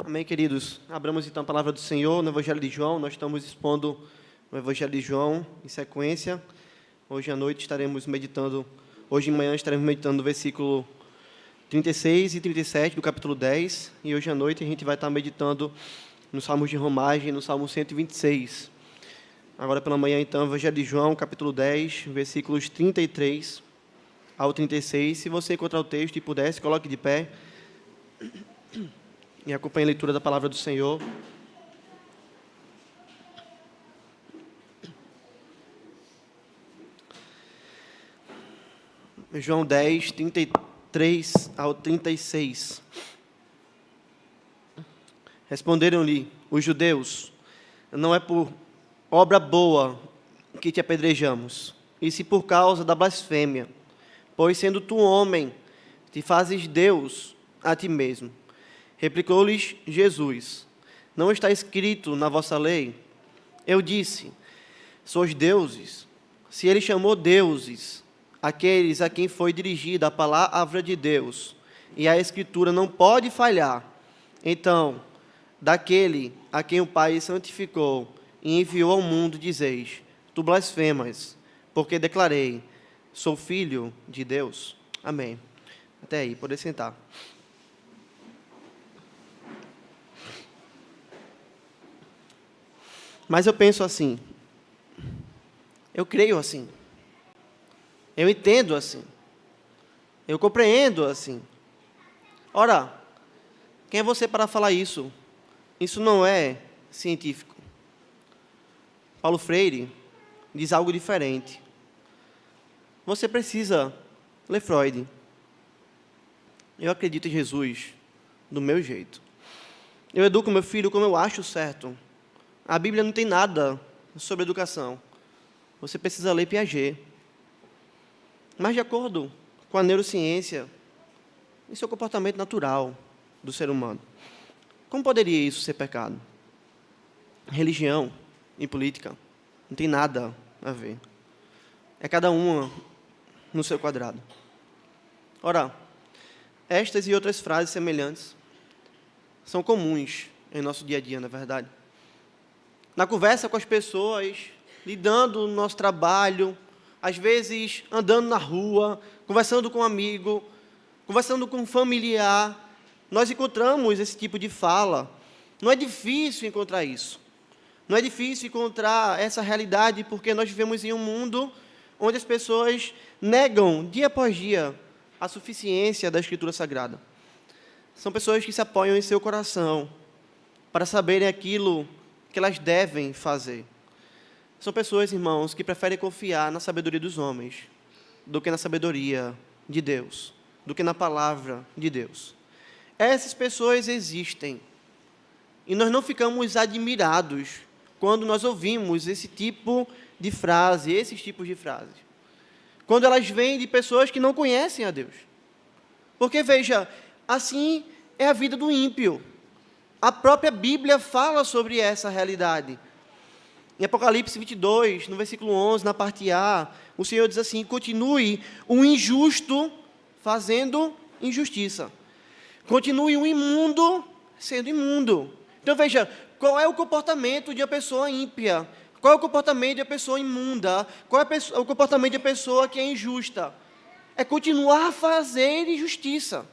Amém, queridos. Abramos então a palavra do Senhor no Evangelho de João. Nós estamos expondo o Evangelho de João em sequência. Hoje à noite estaremos meditando, hoje de manhã estaremos meditando no versículo 36 e 37 do capítulo 10. E hoje à noite a gente vai estar meditando nos Salmos de Romagem, no Salmo 126. Agora pela manhã então, Evangelho de João, capítulo 10, versículos 33 ao 36. Se você encontrar o texto e puder, se coloque de pé e acompanhe a leitura da palavra do Senhor. João 10, 33 ao 36. Responderam-lhe os judeus: não é por obra boa que te apedrejamos, e se por causa da blasfêmia, pois sendo tu homem, te fazes Deus a ti mesmo. Replicou-lhes Jesus: não está escrito na vossa lei? Eu disse: sois deuses. Se ele chamou deuses aqueles a quem foi dirigida a palavra de Deus, e a Escritura não pode falhar, então, daquele a quem o Pai santificou e enviou ao mundo, dizeis: tu blasfemas, porque declarei: sou filho de Deus. Amém. Até aí, poder sentar. Mas eu penso assim, eu creio assim, eu entendo assim, eu compreendo assim. Ora, quem é você para falar isso? Isso não é científico. Paulo Freire diz algo diferente. Você precisa ler Freud. Eu acredito em Jesus do meu jeito. Eu educo meu filho como eu acho certo. A Bíblia não tem nada sobre educação. Você precisa ler Piaget. Mas, de acordo com a neurociência, isso é o comportamento natural do ser humano. Como poderia isso ser pecado? Religião e política não tem nada a ver. É cada uma no seu quadrado. Ora, estas e outras frases semelhantes são comuns em nosso dia a dia, não é verdade? Na conversa com as pessoas, lidando no nosso trabalho, às vezes andando na rua, conversando com um amigo, conversando com um familiar, nós encontramos esse tipo de fala. Não é difícil encontrar isso. Não é difícil encontrar essa realidade, porque nós vivemos em um mundo onde as pessoas negam, dia após dia, a suficiência da Escritura Sagrada. São pessoas que se apoiam em seu coração para saberem aquilo que elas devem fazer. São pessoas, irmãos, que preferem confiar na sabedoria dos homens do que na sabedoria de Deus, do que na palavra de Deus. Essas pessoas existem e nós não ficamos admirados quando nós ouvimos esse tipo de frase, esses tipos de frases. Quando elas vêm de pessoas que não conhecem a Deus. Porque, veja, assim é a vida do ímpio. A própria Bíblia fala sobre essa realidade. Em Apocalipse 22, no versículo 11, na parte A, o Senhor diz assim: continue o injusto fazendo injustiça. Continue o imundo sendo imundo. Então, veja, qual é o comportamento de uma pessoa ímpia? Qual é o comportamento de uma pessoa imunda? Qual é o comportamento de uma pessoa que é injusta? É continuar a fazer injustiça.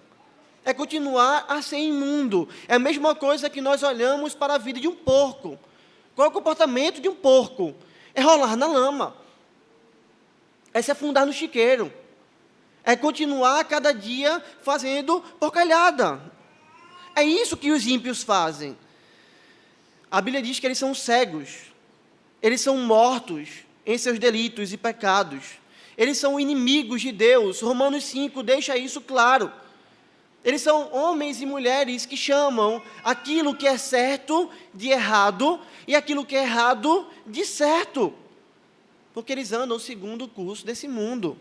É continuar a ser imundo. É a mesma coisa que nós olhamos para a vida de um porco. Qual é o comportamento de um porco? É rolar na lama. É se afundar no chiqueiro. É continuar a cada dia fazendo porcalhada. É isso que os ímpios fazem. A Bíblia diz que eles são cegos. Eles são mortos em seus delitos e pecados. Eles são inimigos de Deus. Romanos 5 deixa isso claro. Eles são homens e mulheres que chamam aquilo que é certo de errado e aquilo que é errado de certo. Porque eles andam segundo o curso desse mundo,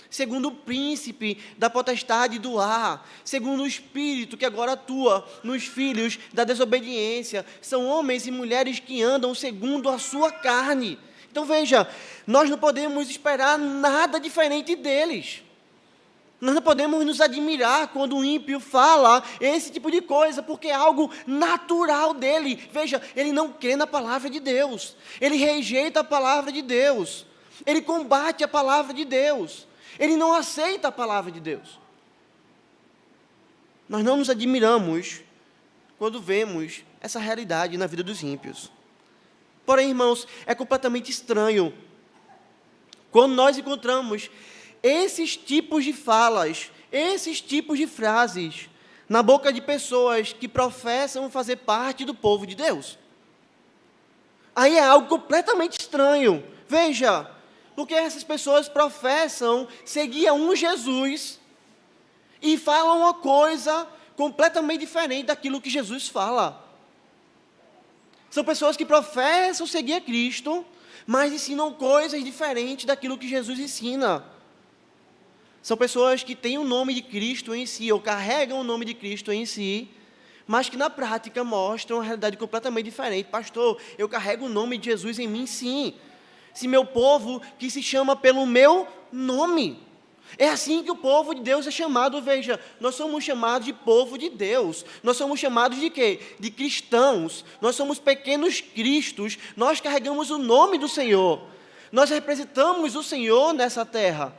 segundo o príncipe da potestade do ar, segundo o espírito que agora atua nos filhos da desobediência. São homens e mulheres que andam segundo a sua carne. Então veja, nós não podemos esperar nada diferente deles. Nós não podemos nos admirar quando o ímpio fala esse tipo de coisa, porque é algo natural dele. Veja, ele não crê na palavra de Deus, ele rejeita a palavra de Deus, ele combate a palavra de Deus, ele não aceita a palavra de Deus. Nós não nos admiramos quando vemos essa realidade na vida dos ímpios. Porém, irmãos, é completamente estranho quando nós encontramos esses tipos de falas, esses tipos de frases na boca de pessoas que professam fazer parte do povo de Deus. Aí é algo completamente estranho. Veja, porque essas pessoas professam seguir a um Jesus e falam uma coisa completamente diferente daquilo que Jesus fala. São pessoas que professam seguir a Cristo, mas ensinam coisas diferentes daquilo que Jesus ensina. São pessoas que têm o nome de Cristo em si, ou carregam o nome de Cristo em si, mas que na prática mostram uma realidade completamente diferente. Pastor, eu carrego o nome de Jesus em mim, sim. Se meu povo que se chama pelo meu nome. É assim que o povo de Deus é chamado. Veja, nós somos chamados de povo de Deus. Nós somos chamados de quê? De cristãos. Nós somos pequenos cristos. Nós carregamos o nome do Senhor. Nós representamos o Senhor nessa terra.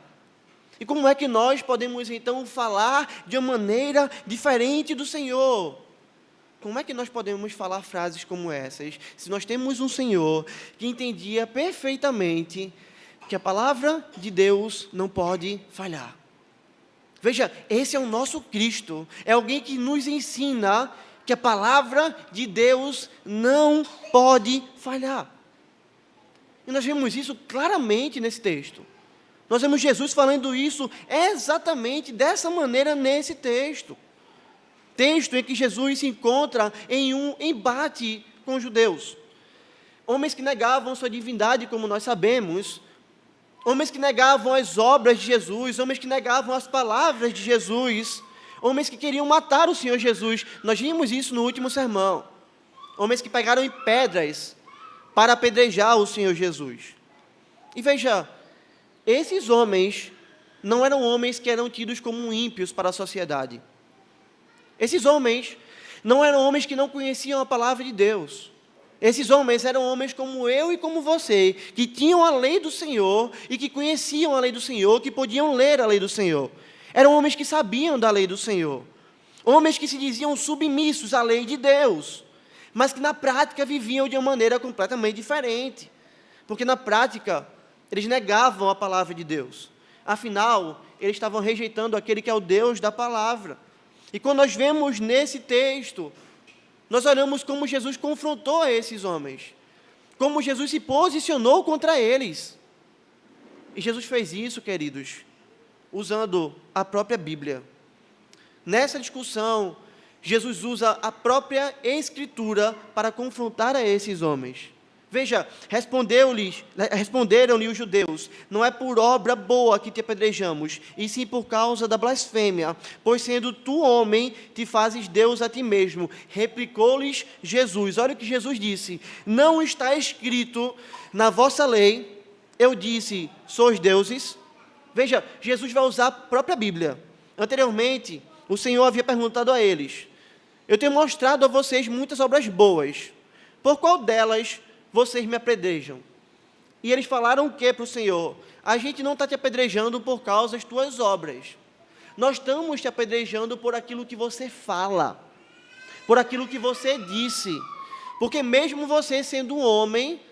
E como é que nós podemos então falar de uma maneira diferente do Senhor? Como é que nós podemos falar frases como essas, se nós temos um Senhor que entendia perfeitamente que a palavra de Deus não pode falhar? Veja, esse é o nosso Cristo, é alguém que nos ensina que a palavra de Deus não pode falhar. E nós vemos isso claramente nesse texto. Nós vemos Jesus falando isso exatamente dessa maneira nesse texto. Texto em que Jesus se encontra em um embate com os judeus. Homens que negavam sua divindade, como nós sabemos. Homens que negavam as obras de Jesus. Homens que negavam as palavras de Jesus. Homens que queriam matar o Senhor Jesus. Nós vimos isso no último sermão. Homens que pegaram em pedras para apedrejar o Senhor Jesus. E veja, esses homens não eram homens que eram tidos como ímpios para a sociedade. Esses homens não eram homens que não conheciam a palavra de Deus. Esses homens eram homens como eu e como você, que tinham a lei do Senhor e que conheciam a lei do Senhor, que podiam ler a lei do Senhor. Eram homens que sabiam da lei do Senhor. Homens que se diziam submissos à lei de Deus, mas que na prática viviam de uma maneira completamente diferente. Porque na prática eles negavam a palavra de Deus. Afinal, eles estavam rejeitando aquele que é o Deus da palavra. E quando nós vemos nesse texto, nós olhamos como Jesus confrontou esses homens. Como Jesus se posicionou contra eles. E Jesus fez isso, queridos, usando a própria Bíblia. Nessa discussão, Jesus usa a própria Escritura para confrontar a esses homens. Veja, responderam-lhe os judeus: não é por obra boa que te apedrejamos, e sim por causa da blasfêmia, pois sendo tu homem, te fazes Deus a ti mesmo. Replicou-lhes Jesus. Olha o que Jesus disse: não está escrito na vossa lei, eu disse, sois deuses? Veja, Jesus vai usar a própria Bíblia. Anteriormente, o Senhor havia perguntado a eles: eu tenho mostrado a vocês muitas obras boas, por qual delas vocês me apedrejam? E eles falaram o que para o Senhor? A gente não está te apedrejando por causa das tuas obras. Nós estamos te apedrejando por aquilo que você fala, por aquilo que você disse. Porque mesmo você sendo um homem,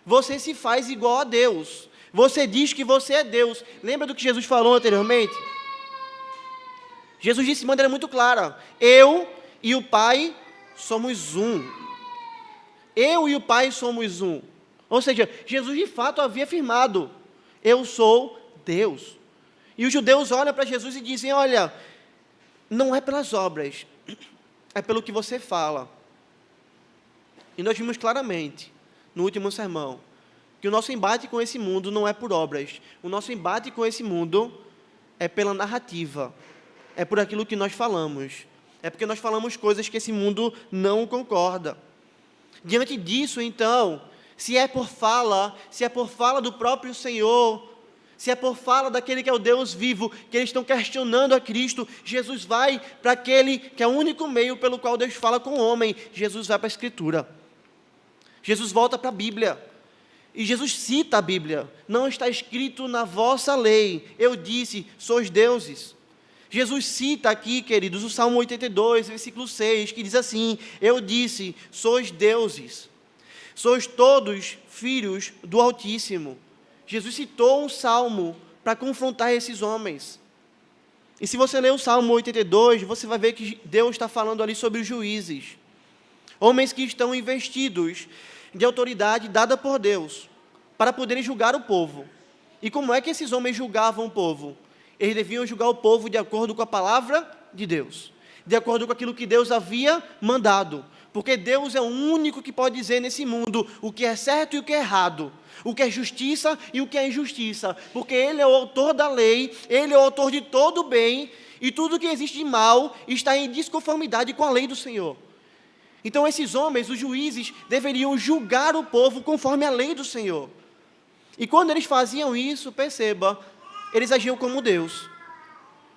você se faz igual a Deus. Você diz que você é Deus. Lembra do que Jesus falou anteriormente? Jesus disse de maneira muito clara: eu e o Pai somos um. Eu e o Pai somos um. Ou seja, Jesus de fato havia afirmado: eu sou Deus. E os judeus olham para Jesus e dizem: olha, não é pelas obras, é pelo que você fala. E nós vimos claramente, no último sermão, que o nosso embate com esse mundo não é por obras. O nosso embate com esse mundo é pela narrativa. É por aquilo que nós falamos. É porque nós falamos coisas que esse mundo não concorda. Diante disso, então, se é por fala do próprio Senhor, se é por fala daquele que é o Deus vivo, que eles estão questionando a Cristo, Jesus vai para aquele que é o único meio pelo qual Deus fala com o homem. Jesus vai para a Escritura. Jesus volta para a Bíblia. E Jesus cita a Bíblia. Não está escrito na vossa lei. Eu disse, sois deuses. Jesus cita aqui, queridos, o Salmo 82, versículo 6, que diz assim: eu disse, sois deuses. Sois todos filhos do Altíssimo. Jesus citou um salmo para confrontar esses homens. E se você ler o Salmo 82, você vai ver que Deus está falando ali sobre os juízes. Homens que estão investidos de autoridade dada por Deus, para poderem julgar o povo. E como é que esses homens julgavam o povo? Eles deviam julgar o povo de acordo com a palavra de Deus, de acordo com aquilo que Deus havia mandado. Porque Deus é o único que pode dizer nesse mundo o que é certo e o que é errado, o que é justiça e o que é injustiça, porque Ele é o autor da lei, Ele é o autor de todo o bem, e tudo que existe de mal está em desconformidade com a lei do Senhor. Então esses homens, os juízes, deveriam julgar o povo conforme a lei do Senhor. E quando eles faziam isso, perceba, eles agiam como Deus.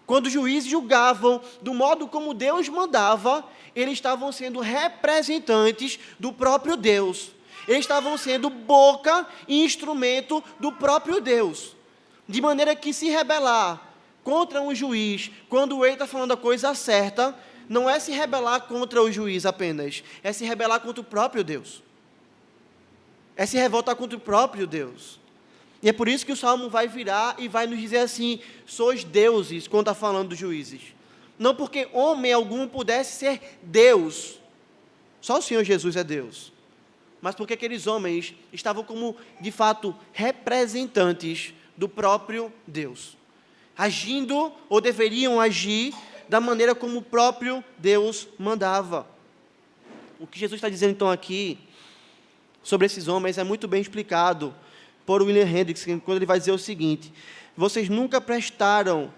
Quando os juízes julgavam do modo como Deus mandava, eles estavam sendo representantes do próprio Deus. Eles estavam sendo boca e instrumento do próprio Deus. De maneira que se rebelar contra um juiz, quando ele está falando a coisa certa, não é se rebelar contra o juiz apenas, é se rebelar contra o próprio Deus. É se revoltar contra o próprio Deus. E é por isso que o Salmo vai virar e vai nos dizer assim: sois deuses, quando está falando dos juízes. Não porque homem algum pudesse ser Deus, só o Senhor Jesus é Deus, mas porque aqueles homens estavam como, de fato, representantes do próprio Deus, agindo, ou deveriam agir, da maneira como o próprio Deus mandava. O que Jesus está dizendo então aqui, sobre esses homens, é muito bem explicado por William Hendricks, quando ele vai dizer o seguinte: vocês nunca protestaram,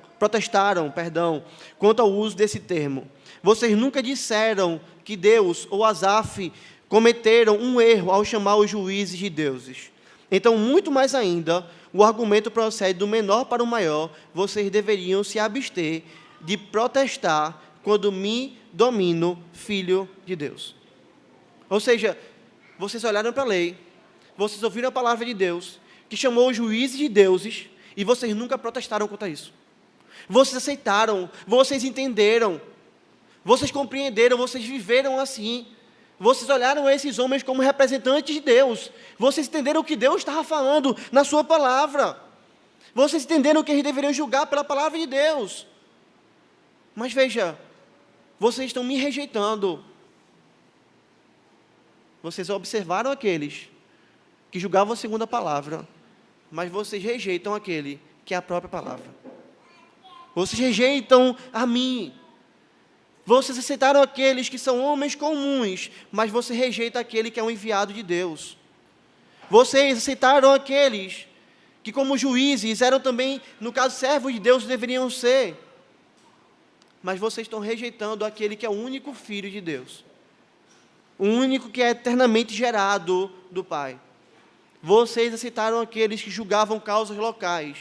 quanto ao uso desse termo. Vocês nunca disseram que Deus ou Asaf cometeram um erro ao chamar os juízes de deuses. Então, muito mais ainda, o argumento procede do menor para o maior: vocês deveriam se abster de protestar quando me domino filho de Deus. Ou seja, vocês olharam para a lei, vocês ouviram a palavra de Deus, que chamou os juízes de deuses, e vocês nunca protestaram contra isso. Vocês aceitaram, vocês entenderam, vocês compreenderam, vocês viveram assim. Vocês olharam esses homens como representantes de Deus. Vocês entenderam o que Deus estava falando na sua palavra. Vocês entenderam que eles deveriam julgar pela palavra de Deus. Mas veja, vocês estão me rejeitando. Vocês observaram aqueles que julgavam segundo a palavra, mas vocês rejeitam aquele que é a própria palavra. Vocês rejeitam a mim. Vocês aceitaram aqueles que são homens comuns, mas você rejeita aquele que é um enviado de Deus. Vocês aceitaram aqueles que, como juízes, eram também, no caso, servos de Deus, deveriam ser. Mas vocês estão rejeitando aquele que é o único Filho de Deus. O único que é eternamente gerado do Pai. Vocês aceitaram aqueles que julgavam causas locais.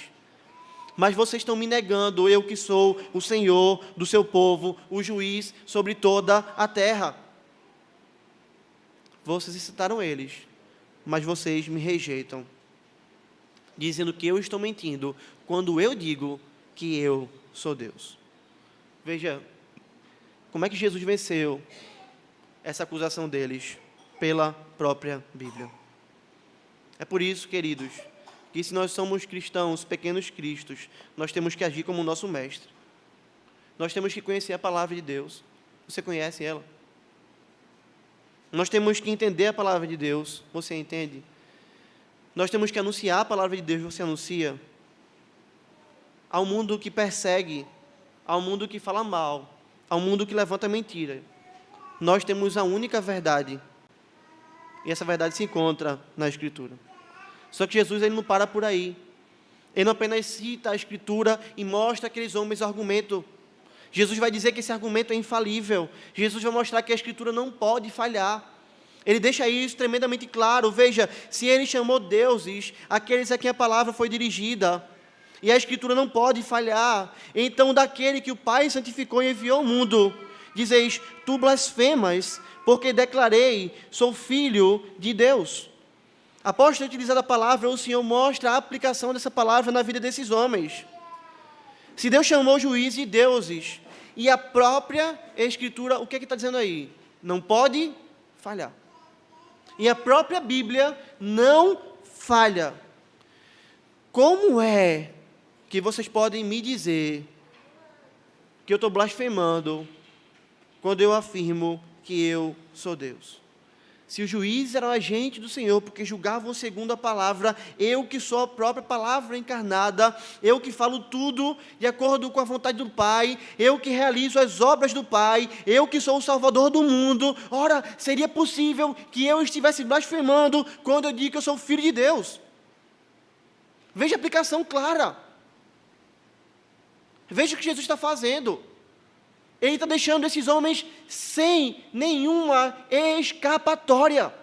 Mas vocês estão me negando, eu que sou o Senhor do seu povo, o juiz sobre toda a terra. Vocês aceitaram eles, mas vocês me rejeitam, dizendo que eu estou mentindo, quando eu digo que eu sou Deus. Veja, como é que Jesus venceu essa acusação deles? Pela própria Bíblia. É por isso, queridos, que se nós somos cristãos, pequenos cristos, nós temos que agir como o nosso mestre. Nós temos que conhecer a palavra de Deus. Você conhece ela? Nós temos que entender a palavra de Deus. Você entende? Nós temos que anunciar a palavra de Deus. Você anuncia? Ao mundo que persegue, ao mundo que fala mal, ao mundo que levanta mentira. Nós temos a única verdade. E essa verdade se encontra na Escritura. Só que Jesus, ele não para por aí. Ele não apenas cita a Escritura e mostra aqueles homens o argumento. Jesus vai dizer que esse argumento é infalível. Jesus vai mostrar que a Escritura não pode falhar. Ele deixa isso tremendamente claro. Veja, se ele chamou deuses, aqueles a quem a palavra foi dirigida, e a Escritura não pode falhar. Então, daquele que o Pai santificou e enviou ao mundo, dizeis, tu blasfemas, porque declarei, sou filho de Deus. Após ter utilizado a palavra, o Senhor mostra a aplicação dessa palavra na vida desses homens. Se Deus chamou juízes e deuses, e a própria Escritura, o que está dizendo aí? Não pode falhar. E a própria Bíblia não falha. Como é que vocês podem me dizer que eu estou blasfemando quando eu afirmo que eu sou Deus? Se os juízes eram agentes do Senhor, porque julgavam segundo a palavra, eu que sou a própria palavra encarnada, eu que falo tudo de acordo com a vontade do Pai, eu que realizo as obras do Pai, eu que sou o Salvador do mundo, ora, seria possível que eu estivesse blasfemando quando eu digo que eu sou filho de Deus? Veja a aplicação clara. Veja o que Jesus está fazendo. Ele está deixando esses homens sem nenhuma escapatória.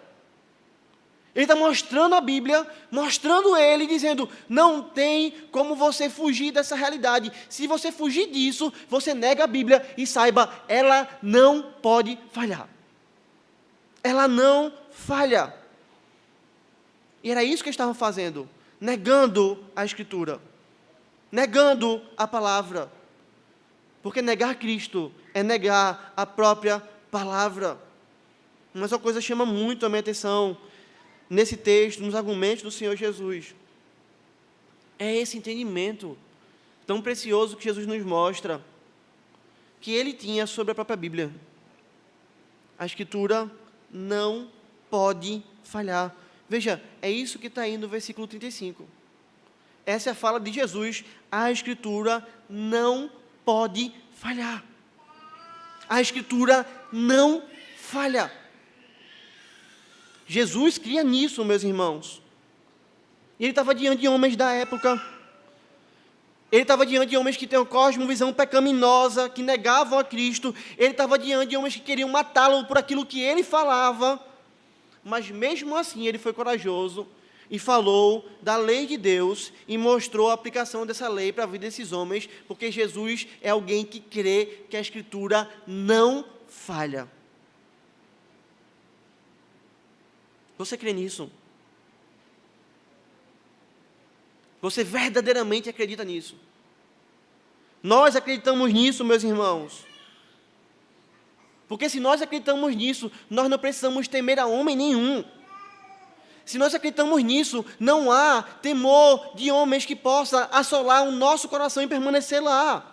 Ele está mostrando a Bíblia, mostrando ele, dizendo, não tem como você fugir dessa realidade. Se você fugir disso, você nega a Bíblia e saiba, ela não pode falhar. Ela não falha. E era isso que eles estavam fazendo, negando a Escritura, negando a palavra. Porque negar Cristo é negar a própria palavra. Mas uma coisa chama muito a minha atenção nesse texto, nos argumentos do Senhor Jesus. É esse entendimento tão precioso que Jesus nos mostra, que ele tinha sobre a própria Bíblia. A Escritura não pode falhar. Veja, é isso que está aí no versículo 35. Essa é a fala de Jesus. A Escritura não pode falhar. A Escritura não falha. Jesus cria nisso, meus irmãos. Ele estava diante de homens da época. Ele estava diante de homens que têm uma cosmovisão pecaminosa, que negavam a Cristo. Ele estava diante de homens que queriam matá-lo por aquilo que ele falava. Mas mesmo assim ele foi corajoso e falou da lei de Deus e mostrou a aplicação dessa lei para a vida desses homens, porque Jesus é alguém que crê que a Escritura não falha. Você crê nisso? Você verdadeiramente acredita nisso? Nós acreditamos nisso, meus irmãos. Porque se nós acreditamos nisso, nós não precisamos temer a homem nenhum. Se nós acreditamos nisso, não há temor de homens que possa assolar o nosso coração e permanecer lá.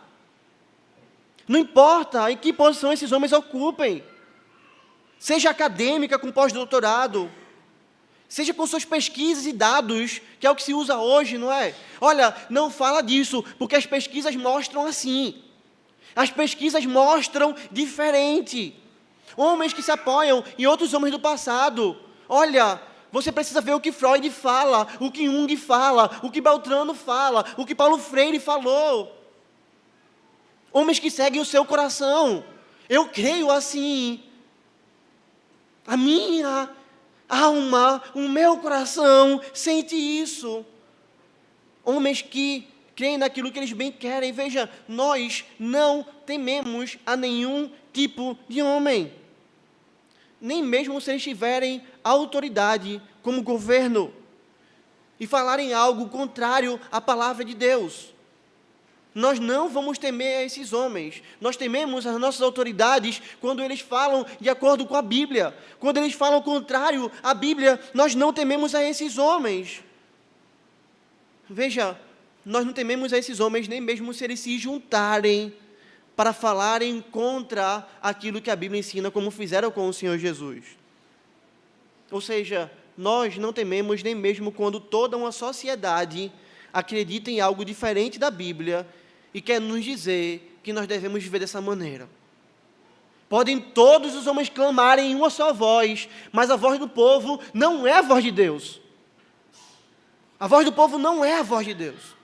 Não importa em que posição esses homens ocupem, seja acadêmica com pós-doutorado, seja com suas pesquisas e dados, que é o que se usa hoje, não é? Olha, não fala disso, porque as pesquisas mostram assim. As pesquisas mostram diferente. Homens que se apoiam em outros homens do passado. Olha, você precisa ver o que Freud fala, o que Jung fala, o que Beltrano fala, o que Paulo Freire falou. Homens que seguem o seu coração. Eu creio assim. A minha alma, o meu coração sente isso. Homens que creem naquilo que eles bem querem. Veja, nós não tememos a nenhum tipo de homem. Nem mesmo se eles tiverem autoridade como governo e falarem algo contrário à palavra de Deus. Nós não vamos temer a esses homens. Nós tememos as nossas autoridades quando eles falam de acordo com a Bíblia. Quando eles falam contrário à Bíblia, nós não tememos a esses homens. Veja, nós não tememos a esses homens nem mesmo se eles se juntarem para falarem contra aquilo que a Bíblia ensina, como fizeram com o Senhor Jesus. Ou seja, nós não tememos nem mesmo quando toda uma sociedade acredita em algo diferente da Bíblia e quer nos dizer que nós devemos viver dessa maneira. Podem todos os homens clamarem em uma só voz, mas a voz do povo não é a voz de Deus. A voz do povo não é a voz de Deus.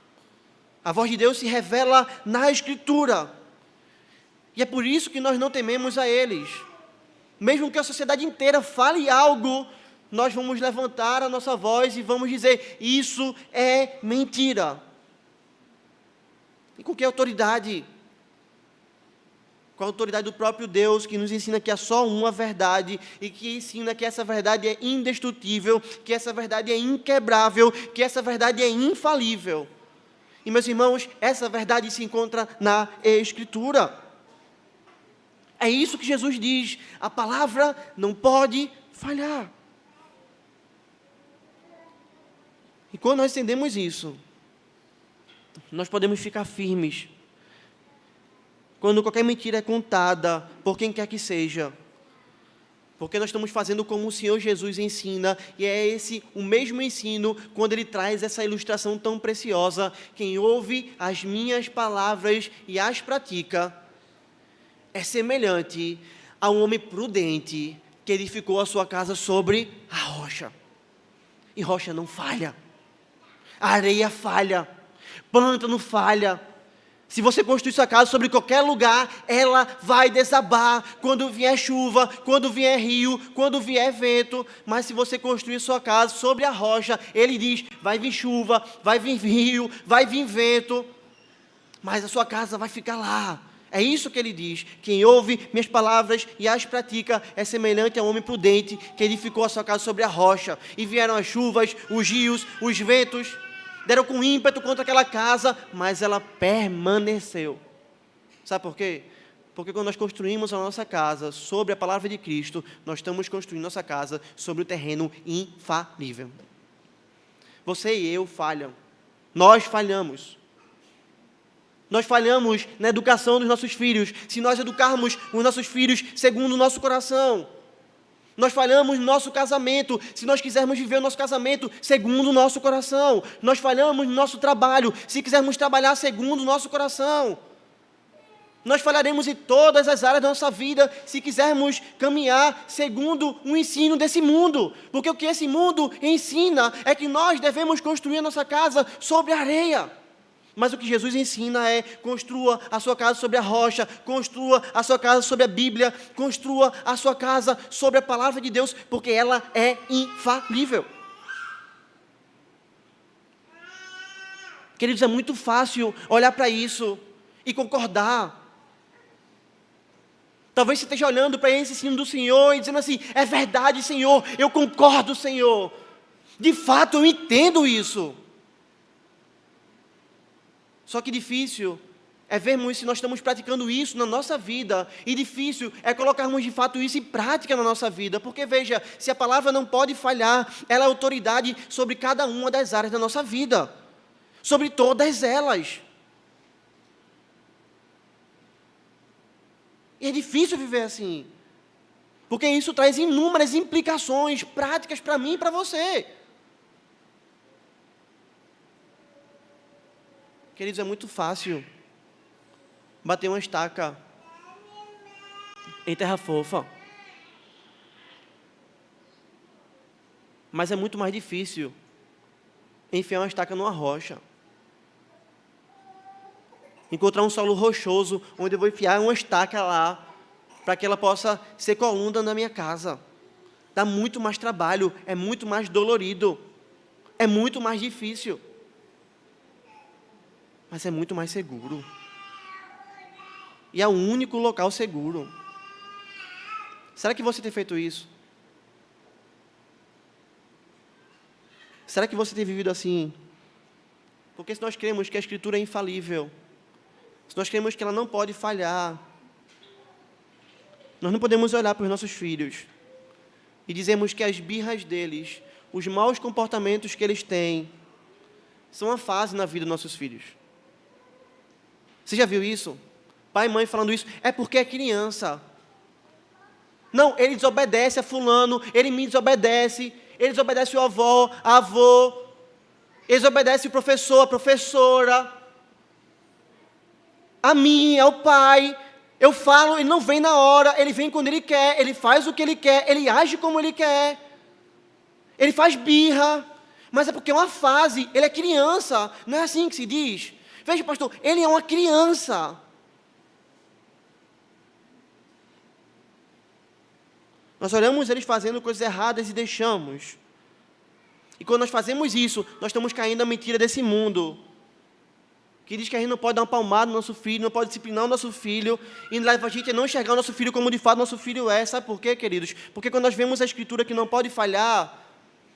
A voz de Deus se revela na Escritura. E é por isso que nós não tememos a eles. Mesmo que a sociedade inteira fale algo, nós vamos levantar a nossa voz e vamos dizer, isso é mentira. E com que autoridade? Com a autoridade do próprio Deus, que nos ensina que há só uma verdade, e que ensina que essa verdade é indestrutível, que essa verdade é inquebrável, que essa verdade é infalível. E, meus irmãos, essa verdade se encontra na Escritura. É isso que Jesus diz, a palavra não pode falhar. E quando nós entendemos isso, nós podemos ficar firmes. Quando qualquer mentira é contada, por quem quer que seja, porque nós estamos fazendo como o Senhor Jesus ensina, e é esse o mesmo ensino quando Ele traz essa ilustração tão preciosa: quem ouve as minhas palavras e as pratica, é semelhante a um homem prudente que edificou a sua casa sobre a rocha. E rocha não falha, a areia falha, planta não falha. Se você construir sua casa sobre qualquer lugar, ela vai desabar quando vier chuva, quando vier rio, quando vier vento. Mas se você construir sua casa sobre a rocha, ele diz, vai vir chuva, vai vir rio, vai vir vento, mas a sua casa vai ficar lá. É isso que ele diz: quem ouve minhas palavras e as pratica é semelhante a um homem prudente que edificou a sua casa sobre a rocha. E vieram as chuvas, os rios, os ventos, deram com ímpeto contra aquela casa, mas ela permaneceu. Sabe por quê? Porque quando nós construímos a nossa casa sobre a palavra de Cristo, nós estamos construindo nossa casa sobre o terreno infalível. Você e eu falham. Nós falhamos. Nós falhamos na educação dos nossos filhos, se nós educarmos os nossos filhos segundo o nosso coração. Nós falhamos no nosso casamento, se nós quisermos viver o nosso casamento segundo o nosso coração. Nós falhamos no nosso trabalho, se quisermos trabalhar segundo o nosso coração. Nós falharemos em todas as áreas da nossa vida, se quisermos caminhar segundo o ensino desse mundo. Porque o que esse mundo ensina é que nós devemos construir a nossa casa sobre a areia. Mas o que Jesus ensina é: construa a sua casa sobre a rocha, construa a sua casa sobre a Bíblia, construa a sua casa sobre a palavra de Deus, porque ela é infalível. Queridos, é muito fácil olhar para isso e concordar. Talvez você esteja olhando para esse ensino do Senhor e dizendo assim: é verdade, Senhor, eu concordo, Senhor. De fato, eu entendo isso. Só que difícil é vermos se nós estamos praticando isso na nossa vida, e difícil é colocarmos de fato isso em prática na nossa vida, porque veja, se a palavra não pode falhar, ela é autoridade sobre cada uma das áreas da nossa vida, sobre todas elas. E é difícil viver assim, porque isso traz inúmeras implicações práticas para mim e para você. Queridos, é muito fácil bater uma estaca em terra fofa, mas é muito mais difícil enfiar uma estaca numa rocha, encontrar um solo rochoso onde eu vou enfiar uma estaca lá para que ela possa ser coluna na minha casa. Dá muito mais trabalho, é muito mais dolorido, é muito mais difícil, mas é muito mais seguro. E é o único local seguro. Será que você tem feito isso? Será que você tem vivido assim? Porque se nós cremos que a Escritura é infalível, se nós cremos que ela não pode falhar, nós não podemos olhar para os nossos filhos e dizermos que as birras deles, os maus comportamentos que eles têm, são uma fase na vida dos nossos filhos. Você já viu isso? Pai e mãe falando isso: é porque é criança. Não, ele desobedece a fulano, ele me desobedece, ele desobedece o avô, ele desobedece o professor, a professora, a mim, ao pai. Eu falo, ele não vem na hora, ele vem quando ele quer, ele faz o que ele quer, ele age como ele quer, ele faz birra, mas é porque é uma fase, ele é criança, não é assim que se diz? Veja, pastor, ele é uma criança. Nós olhamos eles fazendo coisas erradas e deixamos. E quando nós fazemos isso, nós estamos caindo na mentira desse mundo. que diz que a gente não pode dar uma palmada no nosso filho, não pode disciplinar o nosso filho, e leva a gente a não enxergar o nosso filho como de fato nosso filho é. Sabe por quê, queridos? Porque quando nós vemos a Escritura que não pode falhar,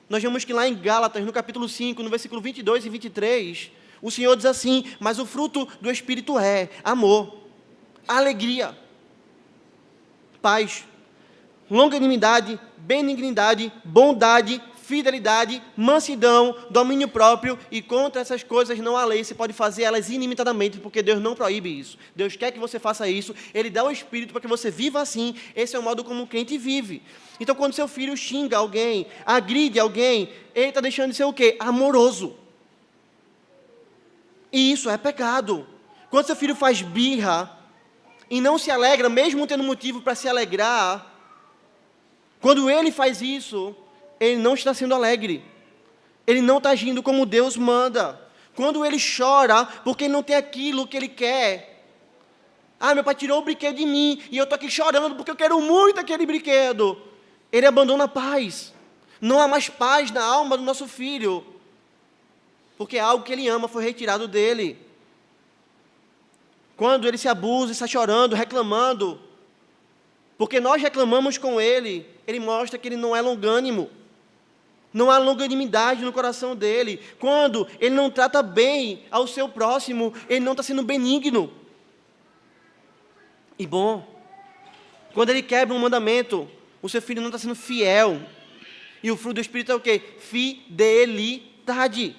nós vemos que lá em Gálatas, no capítulo 5, no versículo 22 e 23, o Senhor diz assim: mas o fruto do Espírito é amor, alegria, paz, longanimidade, benignidade, bondade, fidelidade, mansidão, domínio próprio, e contra essas coisas não há lei. Você pode fazer elas ilimitadamente, porque Deus não proíbe isso. Deus quer que você faça isso, Ele dá o Espírito para que você viva assim. Esse é o modo como o crente vive. Então, quando seu filho xinga alguém, agride alguém, ele está deixando de ser o quê? Amoroso. E isso é pecado. Quando seu filho faz birra e não se alegra, mesmo tendo motivo para se alegrar, quando ele faz isso, ele não está sendo alegre. Ele não está agindo como Deus manda. Quando ele chora, porque ele não tem aquilo que ele quer. Ah, meu pai tirou o brinquedo de mim, e eu estou aqui chorando porque eu quero muito aquele brinquedo. Ele abandona a paz. Não há mais paz na alma do nosso filho, porque algo que ele ama foi retirado dele. Quando ele se abusa, está chorando, reclamando, porque nós reclamamos com ele, ele mostra que ele não é longânimo. Não há longanimidade no coração dele. Quando ele não trata bem ao seu próximo, ele não está sendo benigno e bom. Quando ele quebra um mandamento, o seu filho não está sendo fiel. E o fruto do Espírito é o quê? Fidelidade.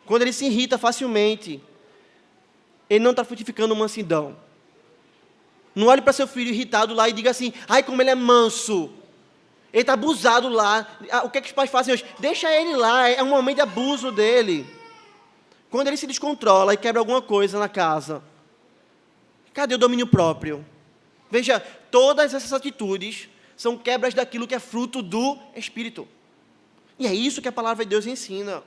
Quando ele se irrita facilmente, ele não está frutificando mansidão. Não olhe para seu filho irritado lá e diga assim: ai, como ele é manso. Ele está abusado lá. O que é que os pais fazem hoje? Deixa ele lá, é um momento de abuso dele. Quando ele se descontrola e quebra alguma coisa na casa, cadê o domínio próprio? Veja, todas essas atitudes são quebras daquilo que é fruto do Espírito. E é isso que a palavra de Deus ensina.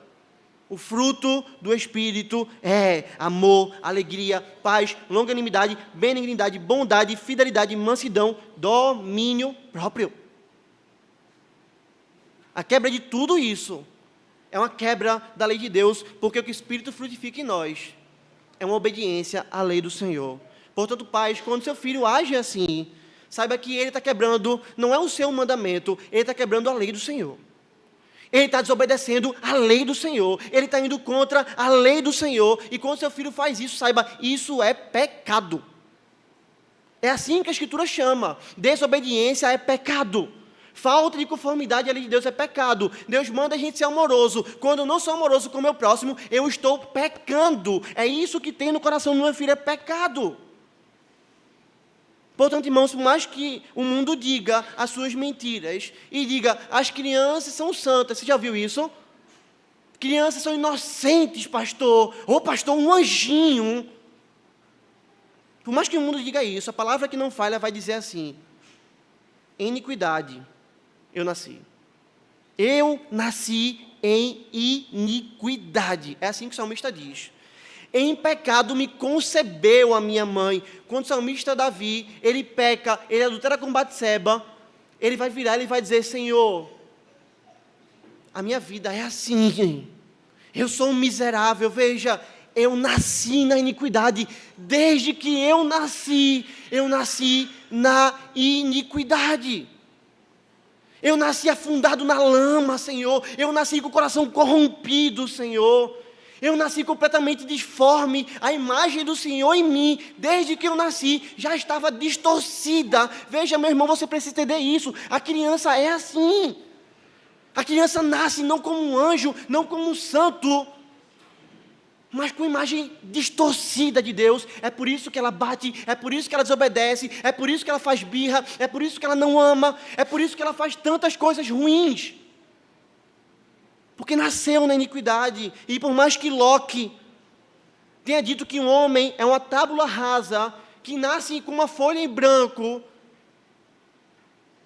O fruto do Espírito é amor, alegria, paz, longanimidade, benignidade, bondade, fidelidade, mansidão, domínio próprio. A quebra de tudo isso é uma quebra da lei de Deus, porque o que o Espírito frutifica em nós é uma obediência à lei do Senhor. Portanto, pais, quando seu filho age assim, saiba que ele está quebrando, não é o seu mandamento, ele está quebrando a lei do Senhor. Ele está desobedecendo a lei do Senhor, ele está indo contra a lei do Senhor, e quando seu filho faz isso, saiba, isso é pecado. É assim que a Escritura chama: desobediência é pecado. Falta de conformidade à lei de Deus é pecado. Deus manda a gente ser amoroso. Quando eu não sou amoroso com o meu próximo, eu estou pecando. É isso que tem no coração do meu filho, é pecado. Portanto, irmãos, por mais que o mundo diga as suas mentiras e diga: as crianças são santas, você já viu isso? Crianças são inocentes, pastor. Ô, pastor, um anjinho. Por mais que o mundo diga isso, a palavra que não falha vai dizer assim: em iniquidade eu nasci. Eu nasci em iniquidade. É assim que o salmista diz. Em pecado me concebeu a minha mãe. Quando o salmista Davi, ele peca, ele adultera com Batseba, ele vai virar, ele vai dizer: Senhor, a minha vida é assim. Eu sou um miserável, veja, eu nasci na iniquidade. Desde que eu nasci na iniquidade. Eu nasci afundado na lama, Senhor. Eu nasci com o coração corrompido, Senhor. Eu nasci completamente disforme. A imagem do Senhor em mim, desde que eu nasci, já estava distorcida. Veja, meu irmão, você precisa entender isso. A criança é assim. A criança nasce não como um anjo, não como um santo, mas com imagem distorcida de Deus. É por isso que ela bate, é por isso que ela desobedece, é por isso que ela faz birra, é por isso que ela não ama, é por isso que ela faz tantas coisas ruins. Porque nasceu na iniquidade. E por mais que Locke tenha dito que um homem é uma tábula rasa, que nasce com uma folha em branco,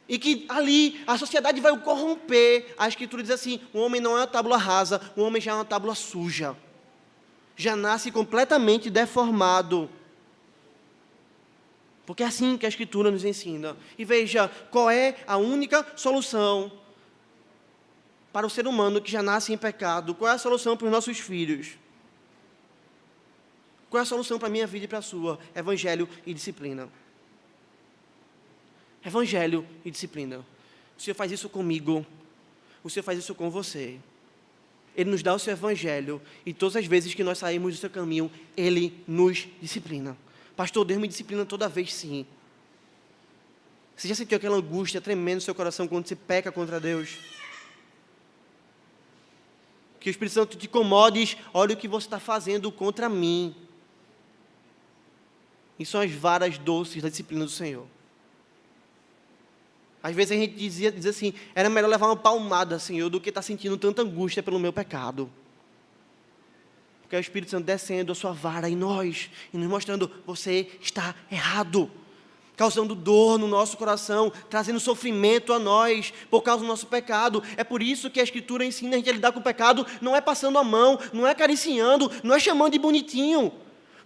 e que ali a sociedade vai o corromper, a Escritura diz assim: o homem não é uma tábula rasa, o homem já é uma tábula suja. Já nasce completamente deformado. Porque é assim que a Escritura nos ensina. E veja, qual é a única solução para o ser humano que já nasce em pecado? Qual é a solução para os nossos filhos? Qual é a solução para a minha vida e para a sua? Evangelho e disciplina. Evangelho e disciplina. O Senhor faz isso comigo. O Senhor faz isso com você. Ele nos dá o seu evangelho. E todas as vezes que nós saímos do seu caminho, Ele nos disciplina. Pastor, Deus me disciplina toda vez, sim. Você já sentiu aquela angústia tremenda no seu coração quando você peca contra Deus? Que o Espírito Santo te incomode e diz, olha o que você está fazendo contra mim. E são as varas doces da disciplina do Senhor. Às vezes a gente diz assim, era melhor levar uma palmada, Senhor, do que estar sentindo tanta angústia pelo meu pecado. Porque é o Espírito Santo descendo a sua vara em nós, e nos mostrando, você está errado. Causando dor no nosso coração, trazendo sofrimento a nós, por causa do nosso pecado. É por isso que a Escritura ensina a gente a lidar com o pecado, não é passando a mão, não é acariciando, não é chamando de bonitinho.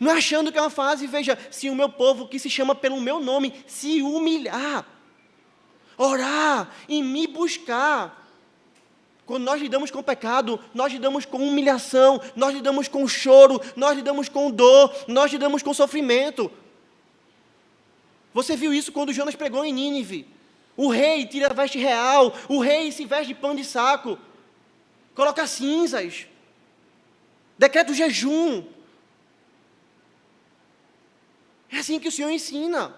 Não é achando que é uma fase, veja, se o meu povo que se chama pelo meu nome se humilhar, orar e me buscar. Quando nós lidamos com o pecado, nós lidamos com humilhação, nós lidamos com choro, nós lidamos com dor, nós lidamos com sofrimento. Você viu isso quando Jonas pregou em Nínive. O rei tira a veste real, o rei se veste de pano de saco, coloca cinzas, decreta o jejum. É assim que o Senhor ensina.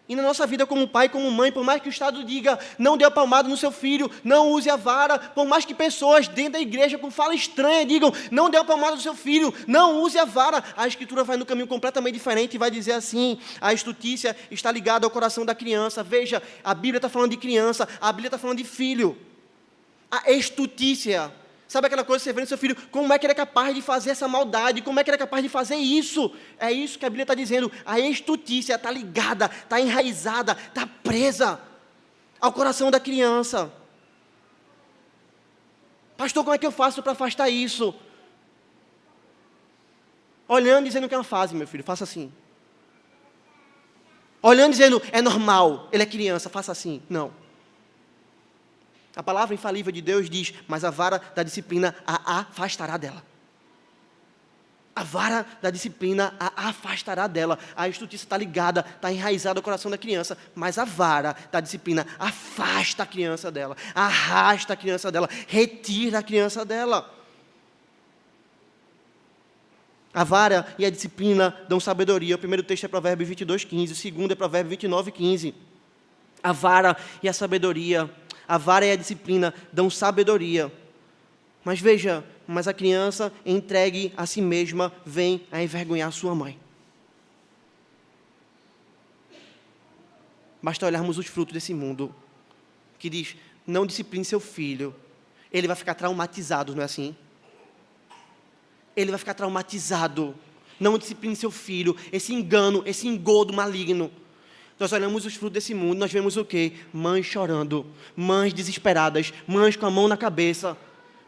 E na nossa vida como pai, como mãe, por mais que o Estado diga, não dê a palmada no seu filho, não use a vara, por mais que pessoas dentro da igreja com fala estranha digam, não dê a palmada no seu filho, não use a vara, a Escritura vai no caminho completamente diferente e vai dizer assim, a estutícia está ligada ao coração da criança. Veja, a Bíblia está falando de criança, a Bíblia está falando de filho. A estutícia, sabe aquela coisa que você vê no seu filho, como é que ele é capaz de fazer essa maldade, como é que ele é capaz de fazer isso? É isso que a Bíblia está dizendo, a estutícia está ligada, está enraizada, está presa ao coração da criança. Pastor, como é que eu faço para afastar isso? Olhando, dizendo que é uma fase, meu filho, faça assim. Olhando, dizendo, é normal, ele é criança, faça assim. Não. A palavra infalível de Deus diz, mas a vara da disciplina a afastará dela. A vara da disciplina a afastará dela. A estutícia está ligada, está enraizada ao coração da criança, mas a vara da disciplina afasta a criança dela, arrasta a criança dela, retira a criança dela. A vara e a disciplina dão sabedoria. O primeiro texto é Provérbios 22:15, o segundo é Provérbios 29:15. A vara e a sabedoria, a vara e a disciplina dão sabedoria. Mas veja, mas a criança entregue a si mesma vem a envergonhar sua mãe. Basta olharmos os frutos desse mundo, que diz, não discipline seu filho, ele vai ficar traumatizado, não é assim? Ele vai ficar traumatizado. Não discipline seu filho, esse engano, esse engodo maligno. Nós olhamos os frutos desse mundo, nós vemos o quê? Mães chorando, mães desesperadas, mães com a mão na cabeça,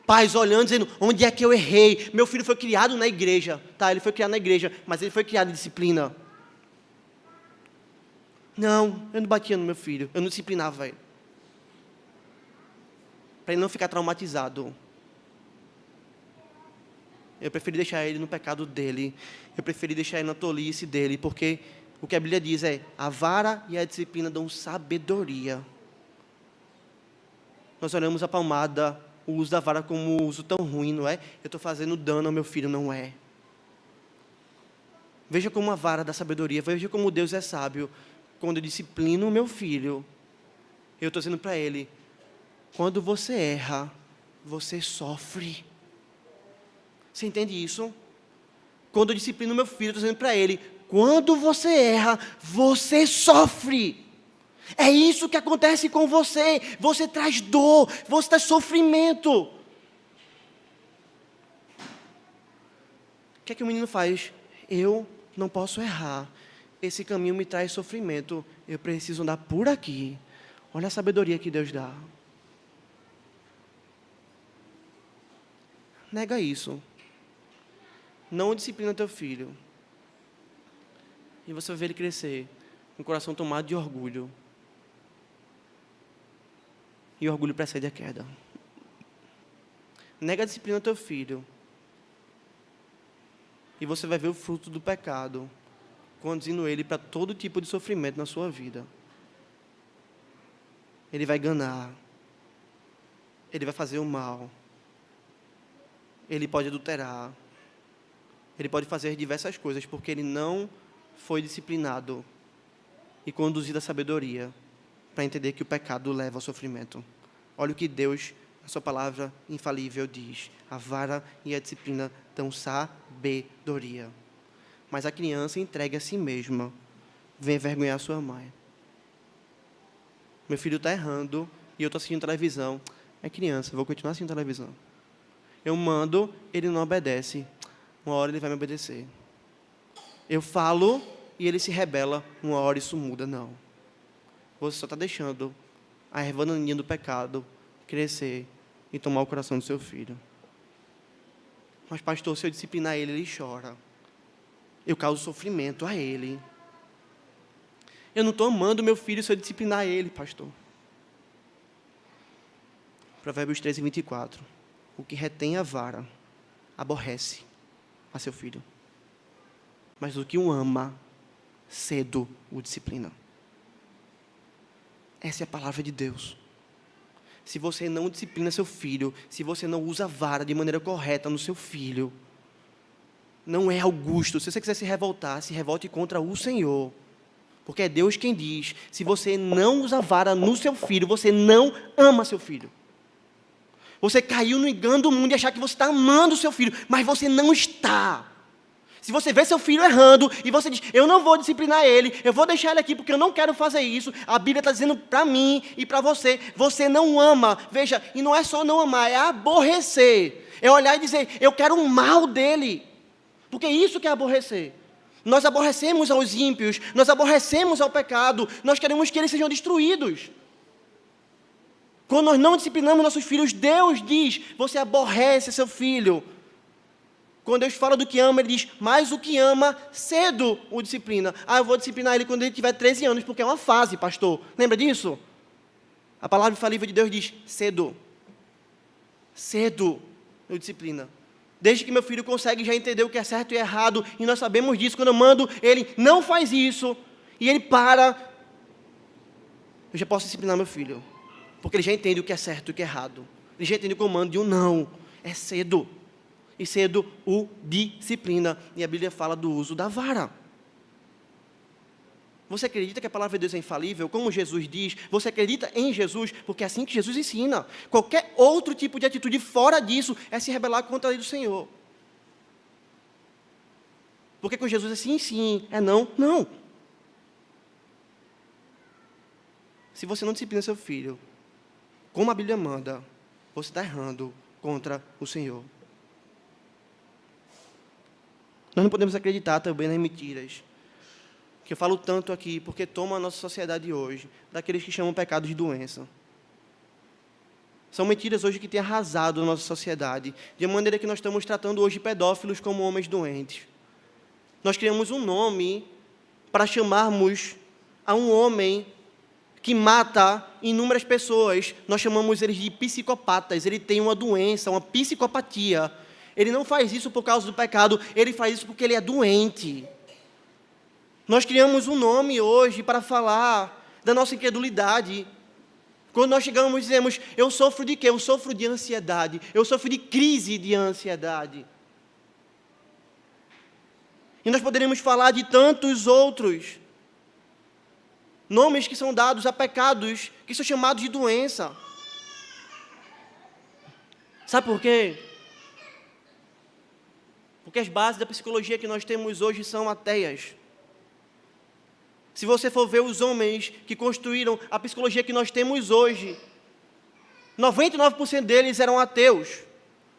pais olhando, dizendo, onde é que eu errei? Meu filho foi criado na igreja. Tá, ele foi criado na igreja, mas ele foi criado em disciplina. Não, eu não batia no meu filho, eu não disciplinava ele. Para ele não ficar traumatizado. Eu preferi deixar ele no pecado dele, eu preferi deixar ele na tolice dele, porque o que a Bíblia diz é, a vara e a disciplina dão sabedoria. Nós olhamos a palmada, o uso da vara como um uso tão ruim, não é? Eu estou fazendo dano ao meu filho, não é? Veja como a vara da sabedoria, veja como Deus é sábio. Quando eu disciplino o meu filho, eu estou dizendo para ele, quando você erra, você sofre. Você entende isso? Quando eu disciplino o meu filho, eu estou dizendo para ele, quando você erra, você sofre. É isso que acontece com você. Você traz dor, você traz sofrimento. O que é que o menino faz? Eu não posso errar. Esse caminho me traz sofrimento. Eu preciso andar por aqui. Olha a sabedoria que Deus dá. Nega isso. Não disciplina teu filho. E você vai ver ele crescer com o coração tomado de orgulho. E o orgulho precede a queda. Nega a disciplina ao teu filho. E você vai ver o fruto do pecado, conduzindo ele para todo tipo de sofrimento na sua vida. Ele vai enganar. Ele vai fazer o mal. Ele pode adulterar. Ele pode fazer diversas coisas, porque ele não foi disciplinado e conduzido à sabedoria para entender que o pecado leva ao sofrimento. Olha o que Deus, a sua palavra infalível, diz. A vara e a disciplina dão sabedoria. Mas a criança entregue a si mesma, vem envergonhar sua mãe. Meu filho está errando e eu estou assistindo televisão. É criança, vou continuar assistindo televisão. Eu mando, ele não obedece. Uma hora ele vai me obedecer. Eu falo e ele se rebela. Uma hora isso muda. Não. Você só está deixando a erva daninha do pecado crescer e tomar o coração do seu filho. Mas, pastor, se eu disciplinar ele, ele chora. Eu causo sofrimento a ele. Eu não estou amando meu filho se eu disciplinar ele, pastor. Provérbios 13, 24. O que retém a vara, aborrece a seu filho. Mas o que o ama, cedo o disciplina. Essa é a palavra de Deus. Se você não disciplina seu filho, se você não usa a vara de maneira correta no seu filho, não é augusto. Se você quiser se revoltar, se revolte contra o Senhor. Porque é Deus quem diz, se você não usa a vara no seu filho, você não ama seu filho. Você caiu no engano do mundo e achar que você está amando o seu filho, mas você não está. Se você vê seu filho errando e você diz, eu não vou disciplinar ele, eu vou deixar ele aqui porque eu não quero fazer isso, a Bíblia está dizendo para mim e para você, você não ama. Veja, e não é só não amar, é aborrecer. É olhar e dizer, eu quero o mal dele. Porque isso que é aborrecer. Nós aborrecemos aos ímpios, nós aborrecemos ao pecado, nós queremos que eles sejam destruídos. Quando nós não disciplinamos nossos filhos, Deus diz, você aborrece seu filho. Quando Deus fala do que ama, Ele diz, mas o que ama, cedo o disciplina. Ah, eu vou disciplinar ele quando ele tiver 13 anos, porque é uma fase, pastor. Lembra disso? A palavra infalível de Deus diz, cedo. Cedo eu disciplina. Desde que meu filho consegue já entender o que é certo e errado, e nós sabemos disso, quando eu mando, ele não faz isso, e ele para, eu já posso disciplinar meu filho. Porque ele já entende o que é certo e o que é errado. Ele já entende o comando de um não. É cedo. E cedo o disciplina. E a Bíblia fala do uso da vara. Você acredita que a palavra de Deus é infalível? Como Jesus diz, você acredita em Jesus? Porque é assim que Jesus ensina. Qualquer outro tipo de atitude fora disso é se rebelar contra a lei do Senhor. Porque com Jesus é sim, sim. É não, não. Se você não disciplina seu filho, como a Bíblia manda, você está errando contra o Senhor. Nós não podemos acreditar também nas mentiras, que eu falo tanto aqui, porque toma a nossa sociedade hoje, daqueles que chamam pecado de doença. São mentiras hoje que têm arrasado a nossa sociedade, de maneira que nós estamos tratando hoje pedófilos como homens doentes. Nós criamos um nome para chamarmos a um homem que mata inúmeras pessoas, nós chamamos eles de psicopatas. Ele tem uma doença, uma psicopatia. Ele não faz isso por causa do pecado, ele faz isso porque ele é doente. Nós criamos um nome hoje para falar da nossa incredulidade. Quando nós chegamos e dizemos, eu sofro de quê? Eu sofro de ansiedade, eu sofro de crise de ansiedade. E nós poderíamos falar de tantos outros nomes que são dados a pecados que são chamados de doença. Sabe por quê? Porque as bases da psicologia que nós temos hoje são ateias. Se você for ver os homens que construíram a psicologia que nós temos hoje, 99% deles eram ateus,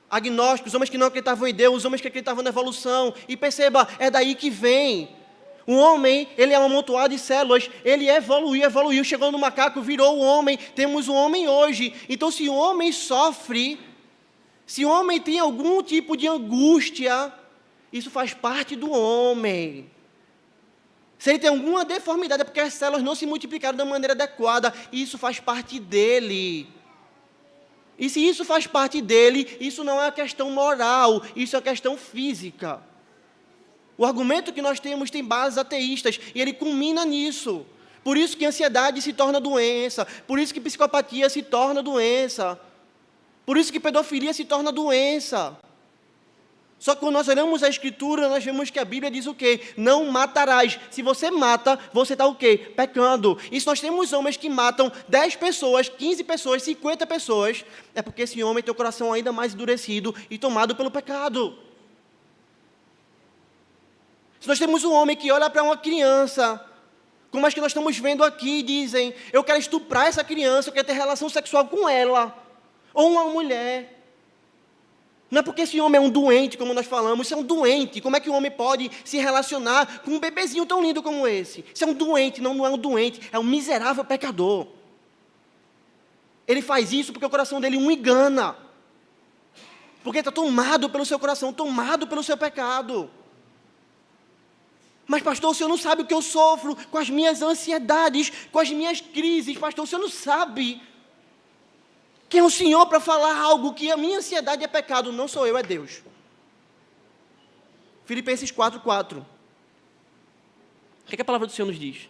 agnósticos, homens que não acreditavam em Deus, homens que acreditavam na evolução. E perceba, é daí que vem. O homem, ele é um amontoado de células, ele evoluiu, chegou no macaco, virou o homem, temos o homem hoje. Então, se o homem sofre, se o homem tem algum tipo de angústia, isso faz parte do homem. Se ele tem alguma deformidade, é porque as células não se multiplicaram da maneira adequada, isso faz parte dele. E se isso faz parte dele, isso não é uma questão moral, isso é uma questão física. O argumento que nós temos tem bases ateístas, e ele culmina nisso. Por isso que a ansiedade se torna doença, por isso que psicopatia se torna doença, por isso que pedofilia se torna doença. Só que quando nós olhamos a Escritura, nós vemos que a Bíblia diz o quê? Não matarás. Se você mata, você está o quê? Pecando. E se nós temos homens que matam 10 pessoas, 15 pessoas, 50 pessoas, é porque esse homem tem o coração ainda mais endurecido e tomado pelo pecado. Se nós temos um homem que olha para uma criança, como as que nós estamos vendo aqui, dizem, eu quero estuprar essa criança, eu quero ter relação sexual com ela, ou uma mulher. Não é porque esse homem é um doente, como nós falamos, isso é um doente. Como é que um homem pode se relacionar com um bebezinho tão lindo como esse? Isso é um doente, não é um doente, é um miserável pecador. Ele faz isso porque o coração dele o engana. Porque está tomado pelo seu coração, tomado pelo seu pecado. Mas, pastor, o senhor não sabe o que eu sofro com as minhas ansiedades, com as minhas crises. Pastor, o senhor não sabe. Quem é o Senhor para falar algo que a minha ansiedade é pecado? Não sou eu, é Deus. Filipenses 4:4. O que a palavra do Senhor nos diz?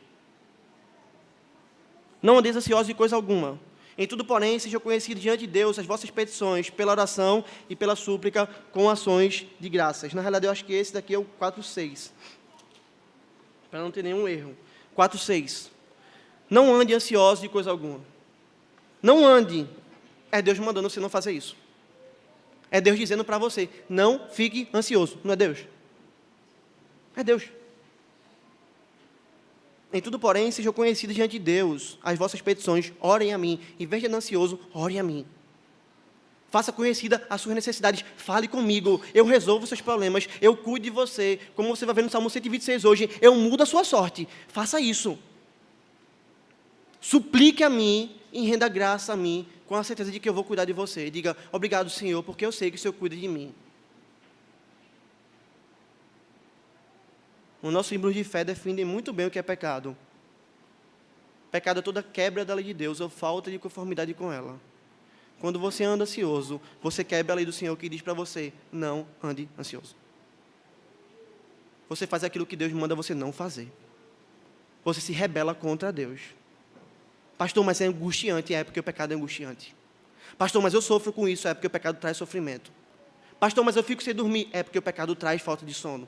Não andeis ansiosos de coisa alguma. Em tudo, porém, sejam conhecidos diante de Deus as vossas petições, pela oração e pela súplica, com ações de graças. Na realidade, eu acho que esse daqui é o 4:6. Para não ter nenhum erro. 4:6. Não ande ansioso de coisa alguma. Não ande. É Deus mandando você não fazer isso. É Deus dizendo para você, não fique ansioso. Não é Deus? É Deus. Em tudo, porém, sejam conhecidos diante de Deus as vossas petições. Orem a mim. Em vez de andar ansioso, orem a mim. Faça conhecida as suas necessidades. Fale comigo. Eu resolvo os seus problemas. Eu cuido de você. Como você vai ver no Salmo 126 hoje, eu mudo a sua sorte. Faça isso. Suplique a mim e renda graça a mim, com a certeza de que eu vou cuidar de você. Diga, obrigado, Senhor, porque eu sei que o Senhor cuida de mim. O nosso símbolo de fé define muito bem o que é pecado. Pecado é toda quebra da lei de Deus, ou falta de conformidade com ela. Quando você anda ansioso, você quebra a lei do Senhor que diz para você, não ande ansioso. Você faz aquilo que Deus manda você não fazer. Você se rebela contra Deus. Pastor, mas é angustiante. É porque o pecado é angustiante. Pastor, mas eu sofro com isso. É porque o pecado traz sofrimento. Pastor, mas eu fico sem dormir. É porque o pecado traz falta de sono.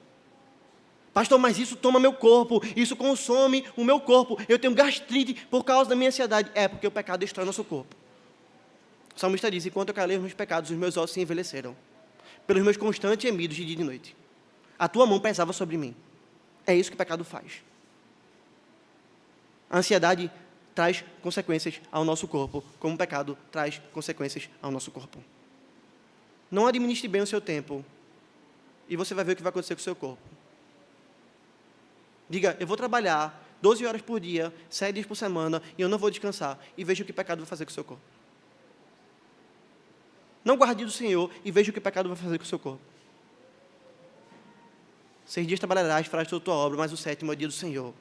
Pastor, mas isso toma meu corpo. Isso consome o meu corpo. Eu tenho gastrite por causa da minha ansiedade. É porque o pecado destrói nosso corpo. O salmista diz, enquanto eu calei os meus pecados, os meus ossos se envelheceram. Pelos meus constantes gemidos de dia e de noite. A tua mão pesava sobre mim. É isso que o pecado faz. A ansiedade traz consequências ao nosso corpo, como o pecado traz consequências ao nosso corpo. Não administre bem o seu tempo, e você vai ver o que vai acontecer com o seu corpo. Diga, eu vou trabalhar 12 horas por dia, 7 dias por semana, e eu não vou descansar, e veja o que o pecado vai fazer com o seu corpo. Não guarde do Senhor, e veja o que o pecado vai fazer com o seu corpo. 6 dias trabalharás, farás toda a tua obra, mas o 7º é o dia do Senhor.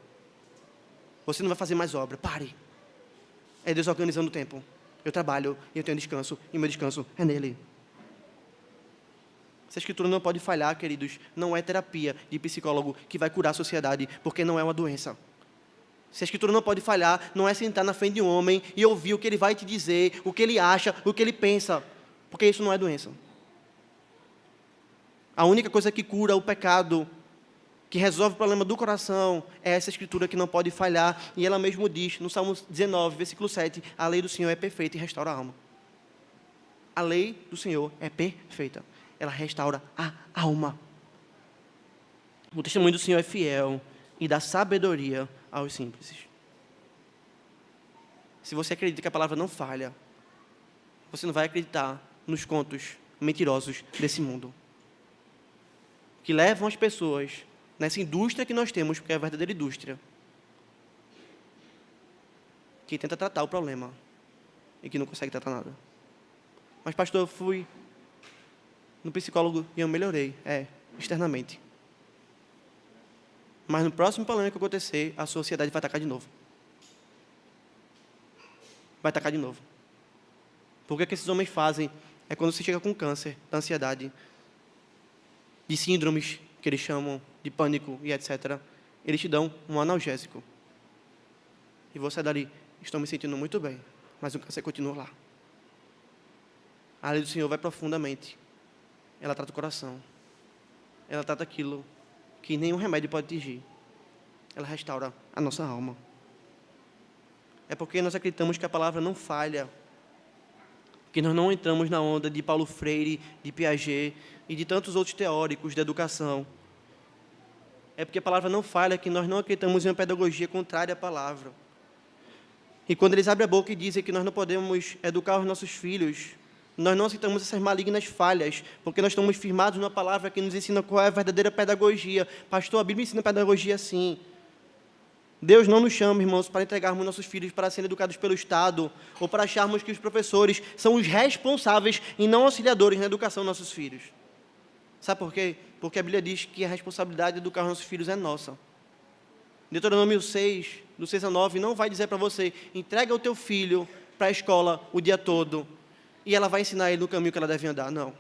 Você não vai fazer mais obra, pare. É Deus organizando o tempo. Eu trabalho e eu tenho descanso, e meu descanso é nele. Essa escritura não pode falhar, queridos. Não é terapia de psicólogo que vai curar a sociedade, porque não é uma doença. Se a escritura não pode falhar, não é sentar na frente de um homem e ouvir o que ele vai te dizer, o que ele acha, o que ele pensa, porque isso não é doença. A única coisa que cura o pecado, que resolve o problema do coração, é essa escritura que não pode falhar, e ela mesmo diz, no Salmo 19, versículo 7, a lei do Senhor é perfeita e restaura a alma. A lei do Senhor é perfeita, ela restaura a alma. O testemunho do Senhor é fiel e dá sabedoria aos simples. Se você acredita que a palavra não falha, você não vai acreditar nos contos mentirosos desse mundo, que levam as pessoas nessa indústria que nós temos, porque é a verdadeira indústria, que tenta tratar o problema e que não consegue tratar nada. Mas, pastor, eu fui no psicólogo e eu melhorei, externamente. Mas no próximo problema que acontecer, a sua ansiedade vai atacar de novo. Vai atacar de novo. Porque o que esses homens fazem é quando você chega com câncer, da ansiedade, de síndromes que eles chamam de pânico e etc., eles te dão um analgésico. E você dali, estou me sentindo muito bem, mas o câncer continua lá. A lei do Senhor vai profundamente. Ela trata o coração. Ela trata aquilo que nenhum remédio pode atingir. Ela restaura a nossa alma. É porque nós acreditamos que a palavra não falha, que nós não entramos na onda de Paulo Freire, de Piaget e de tantos outros teóricos da educação. É porque a palavra não falha, que nós não acreditamos em uma pedagogia contrária à palavra. E quando eles abrem a boca e dizem que nós não podemos educar os nossos filhos, nós não aceitamos essas malignas falhas, porque nós estamos firmados numa palavra que nos ensina qual é a verdadeira pedagogia. Pastor, a Bíblia ensina pedagogia assim. Deus não nos chama, irmãos, para entregarmos nossos filhos para serem educados pelo Estado, ou para acharmos que os professores são os responsáveis e não auxiliadores na educação dos nossos filhos. Sabe por quê? Porque a Bíblia diz que a responsabilidade de educar os nossos filhos é nossa. Deuteronômio 6, do 6 a 9, não vai dizer para você, entrega o teu filho para a escola o dia todo, e ela vai ensinar ele no caminho que ela deve andar. Não.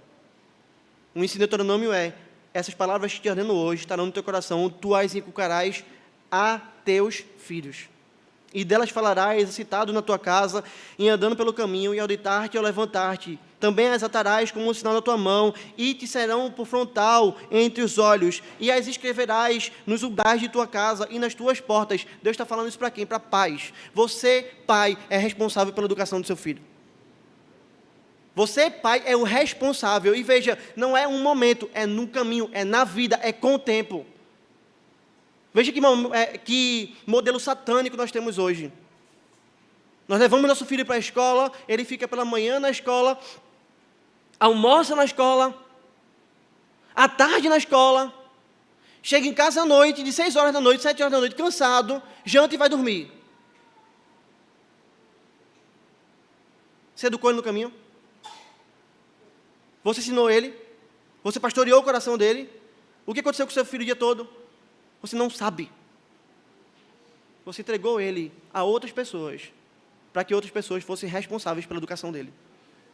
O ensino de Deuteronômio é, essas palavras que te ordeno hoje estarão no teu coração, tu as inculcarás a teus filhos. E delas falarás exercitado na tua casa, e andando pelo caminho, e ao deitar-te e ao levantar-te. Também as atarás como um sinal na tua mão, e te serão por frontal entre os olhos, e as escreverás nos umbrais de tua casa e nas tuas portas. Deus está falando isso para quem? Para pais. Você, pai, é responsável pela educação do seu filho. Você, pai, é o responsável. E veja, não é um momento, é no caminho, é na vida, é com o tempo. Veja que modelo satânico nós temos hoje. Nós levamos nosso filho para a escola, ele fica pela manhã na escola, almoça na escola, à tarde na escola, chega em casa à noite, de 6 horas da noite, 7 horas da noite, cansado, janta e vai dormir. Você educou ele no caminho? Você ensinou ele? Você pastoreou o coração dele? O que aconteceu com o seu filho o dia todo? Você não sabe. Você entregou ele a outras pessoas, para que outras pessoas fossem responsáveis pela educação dele.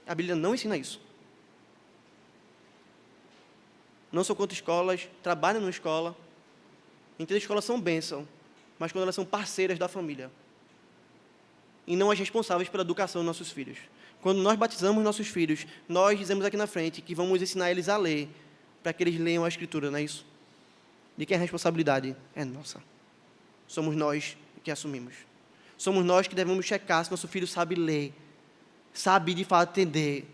A Bíblia não ensina isso. Não sou contra escolas, trabalho numa escola. Entendo que escolas são bênção, mas quando elas são parceiras da família. E não as responsáveis pela educação dos nossos filhos. Quando nós batizamos nossos filhos, nós dizemos aqui na frente que vamos ensinar eles a ler, para que eles leiam a Escritura, não é isso? De quem a responsabilidade é nossa. Somos nós que assumimos. Somos nós que devemos checar se nosso filho sabe ler, sabe de fato entender,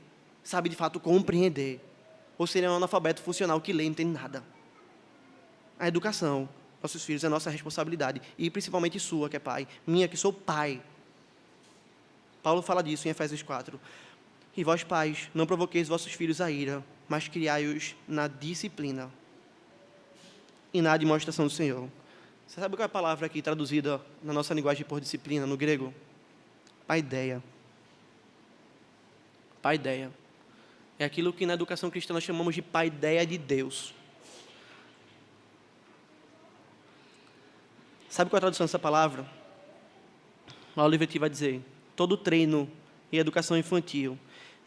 sabe de fato compreender, ou se ele é um analfabeto funcional que lê e não entende nada. A educação, nossos filhos, é nossa responsabilidade, e principalmente sua, que é pai, minha, que sou pai. Paulo fala disso em Efésios 4. E vós, pais, não provoqueis vossos filhos a ira, mas criai-os na disciplina e na demonstração do Senhor. Você sabe qual é a palavra aqui traduzida na nossa linguagem por disciplina, no grego? Paideia. Paideia. É aquilo que na educação cristã nós chamamos de paideia de Deus. Sabe qual é a tradução dessa palavra? A Olivetti vai dizer, todo treino e educação infantil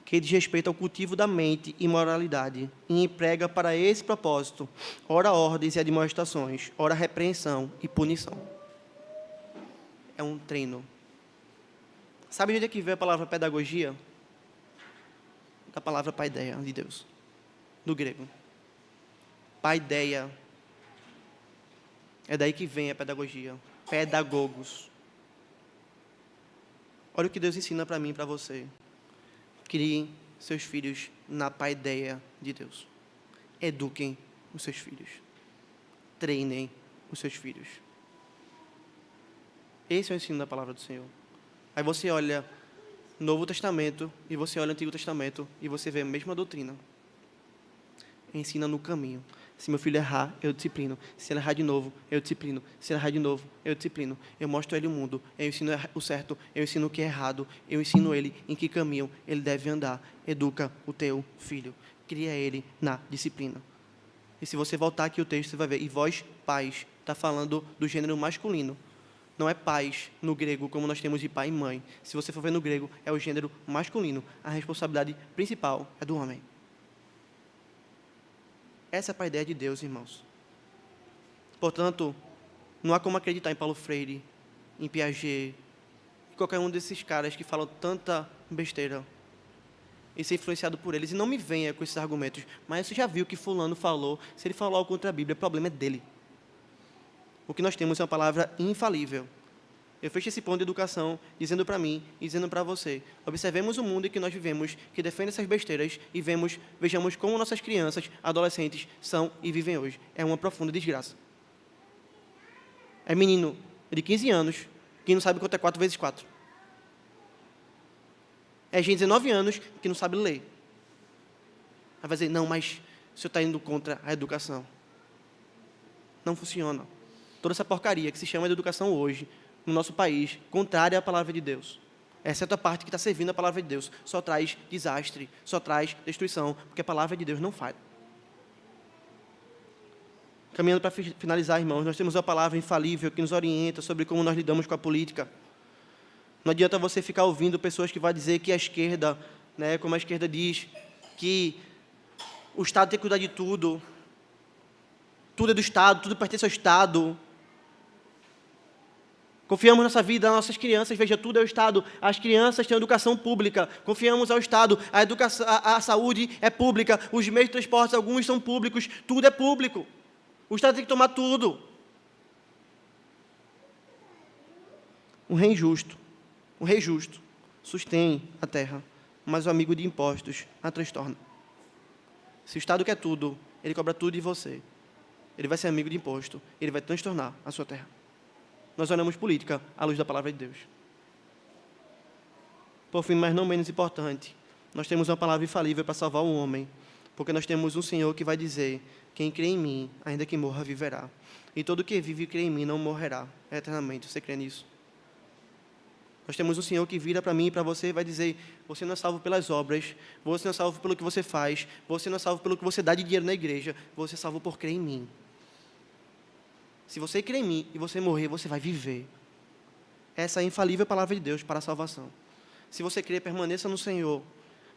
que diz respeito ao cultivo da mente e moralidade, e emprega para esse propósito, ora ordens e admoestações, ora repreensão e punição. É um treino. Sabe de onde é que veio a palavra pedagogia? Da palavra paideia de Deus, do grego. Paideia. É daí que vem a pedagogia. Pedagogos. Olha o que Deus ensina para mim e para você. Criem seus filhos na paideia de Deus. Eduquem os seus filhos. Treinem os seus filhos. Esse é o ensino da palavra do Senhor. Aí você olha o Novo Testamento e você olha o Antigo Testamento e você vê a mesma doutrina. Ensina no caminho. Se meu filho errar, eu disciplino. Se ele errar de novo, eu disciplino. Se ele errar de novo, eu disciplino. Eu mostro a ele o mundo. Eu ensino o certo, eu ensino o que é errado. Eu ensino ele em que caminho ele deve andar. Educa o teu filho. Cria ele na disciplina. E se você voltar aqui o texto, você vai ver. E vós, pais, está falando do gênero masculino. Não é pais no grego, como nós temos de pai e mãe. Se você for ver no grego, é o gênero masculino. A responsabilidade principal é do homem. Essa é a paideia de Deus, irmãos. Portanto, não há como acreditar em Paulo Freire, em Piaget, em qualquer um desses caras que falam tanta besteira e ser influenciado por eles. E não me venha com esses argumentos. Mas você já viu o que fulano falou. Se ele falou algo contra a Bíblia, o problema é dele. O que nós temos é uma palavra infalível. Eu fecho esse ponto de educação dizendo para mim e dizendo para você. Observemos o mundo em que nós vivemos, que defende essas besteiras, e vejamos como nossas crianças, adolescentes, são e vivem hoje. É uma profunda desgraça. É menino de 15 anos que não sabe quanto é 4 vezes 4. É gente de 19 anos que não sabe ler. Aí vai dizer, não, mas o senhor está indo contra a educação. Não funciona. Toda essa porcaria que se chama de educação hoje, no nosso país, contrária à palavra de Deus, exceto a parte que está servindo a palavra de Deus, só traz desastre, só traz destruição, porque a palavra de Deus não falha. Caminhando para finalizar, irmãos, nós temos uma palavra infalível que nos orienta sobre como nós lidamos com a política. Não adianta você ficar ouvindo pessoas que vão dizer que a esquerda, né, como a esquerda diz, que o Estado tem que cuidar de tudo, tudo é do Estado, tudo pertence ao Estado. Confiamos nossa vida, nas nossas crianças, veja, tudo é o Estado. As crianças têm educação pública, confiamos ao Estado, a educação, a saúde é pública, os meios de transporte, alguns são públicos, tudo é público. O Estado tem que tomar tudo. Um rei justo, sustém a terra, mas o amigo de impostos a transtorna. Se o Estado quer tudo, ele cobra tudo de você. Ele vai ser amigo de imposto, ele vai transtornar a sua terra. Nós olhamos política à luz da palavra de Deus. Por fim, mas não menos importante, nós temos uma palavra infalível para salvar o homem, porque nós temos um Senhor que vai dizer, quem crê em mim, ainda que morra, viverá. E todo que vive e crê em mim não morrerá eternamente. Você crê nisso? Nós temos um Senhor que vira para mim e para você e vai dizer, você não é salvo pelas obras, você não é salvo pelo que você faz, você não é salvo pelo que você dá de dinheiro na igreja, você é salvo por crer em mim. Se você crer em mim e você morrer, você vai viver. Essa é a infalível palavra de Deus para a salvação. Se você crer, permaneça no Senhor,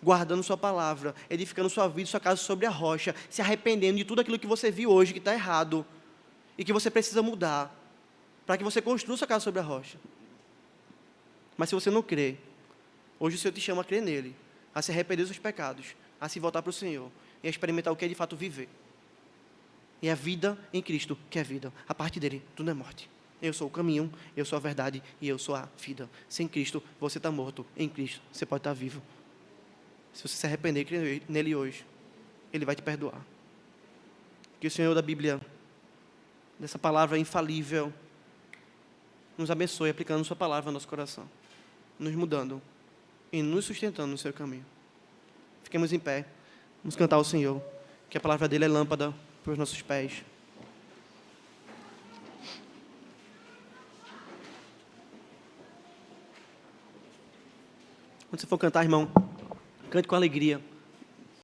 guardando sua palavra, edificando sua vida, sua casa sobre a rocha, se arrependendo de tudo aquilo que você viu hoje que está errado e que você precisa mudar, para que você construa sua casa sobre a rocha. Mas se você não crê, hoje o Senhor te chama a crer nele, a se arrepender dos seus pecados, a se voltar para o Senhor e a experimentar o que é de fato viver. E a vida em Cristo que é vida. A parte dele, tudo é morte. Eu sou o caminho, eu sou a verdade e eu sou a vida. Sem Cristo, você está morto. Em Cristo, você pode estar vivo. Se você se arrepender e crer nele hoje, ele vai te perdoar. Que o Senhor da Bíblia, dessa palavra infalível, nos abençoe aplicando sua palavra no nosso coração, nos mudando e nos sustentando no seu caminho. Fiquemos em pé, vamos cantar ao Senhor, que a palavra dele é lâmpada para os nossos pés. Quando você for cantar, irmão, cante com alegria.